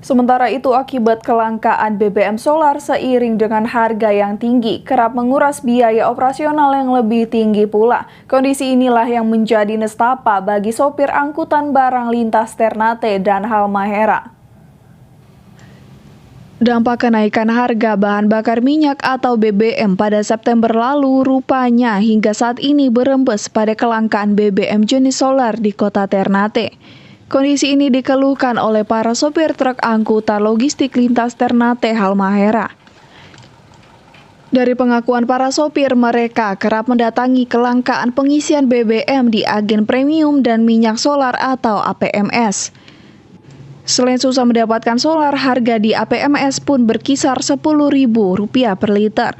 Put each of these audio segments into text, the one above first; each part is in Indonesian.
Sementara itu, akibat kelangkaan BBM solar seiring dengan harga yang tinggi, kerap menguras biaya operasional yang lebih tinggi pula. Kondisi inilah yang menjadi nestapa bagi sopir angkutan barang lintas Ternate dan Halmahera. Dampak kenaikan harga bahan bakar minyak atau BBM pada September lalu rupanya hingga saat ini berembes pada kelangkaan BBM jenis solar di kota Ternate. Kondisi ini dikeluhkan oleh para sopir truk angkutan logistik lintas Ternate Halmahera. Dari pengakuan para sopir, mereka kerap mendatangi kelangkaan pengisian BBM di agen premium dan minyak solar atau APMS. Selain susah mendapatkan solar, harga di APMS pun berkisar Rp10.000 per liter.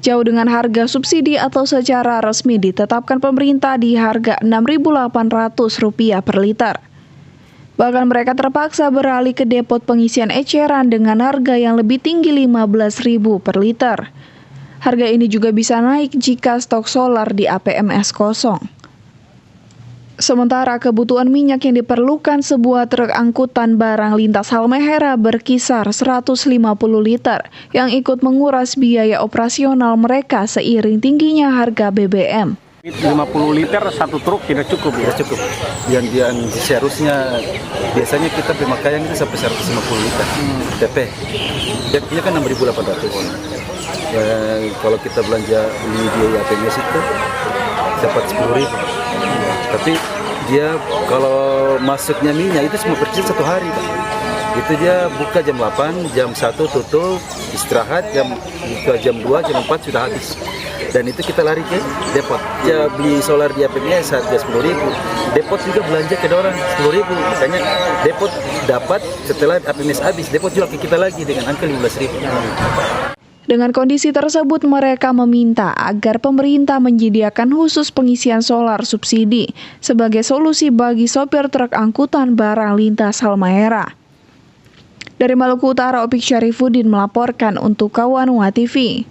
Jauh dengan harga subsidi atau secara resmi ditetapkan pemerintah di harga Rp6.800 per liter. Bahkan mereka terpaksa beralih ke depot pengisian eceran dengan harga yang lebih tinggi Rp15.000 per liter. Harga ini juga bisa naik jika stok solar di APMS kosong. Sementara kebutuhan minyak yang diperlukan sebuah truk angkutan barang lintas Halmahera berkisar 150 liter yang ikut menguras biaya operasional mereka seiring tingginya harga BBM. 50 liter satu truk tidak cukup ya? Tidak cukup. Yang seharusnya biasanya kita pemakaian itu sampai 150 liter PP. Dia kan 6.800. Ya, kalau kita belanja beli di APMS itu dapat 10.000. Tapi dia kalau masuknya minyak itu cuma persis satu hari, Pak. Itu dia buka jam 8, jam 1 tutup, istirahat, buka jam 2, jam 4 sudah habis. Dan itu kita lari ke depot. Dia beli solar di APMS harga 10.000. Depot juga belanja ke orang 10.000. Makanya depot dapat setelah APMS habis, depot jual ke kita lagi dengan angka 15.000. Dengan kondisi tersebut, mereka meminta agar pemerintah menyediakan khusus pengisian solar subsidi sebagai solusi bagi sopir truk angkutan barang lintas Halmahera. Dari Maluku Utara, Opik Syarifuddin melaporkan untuk Kawanua TV.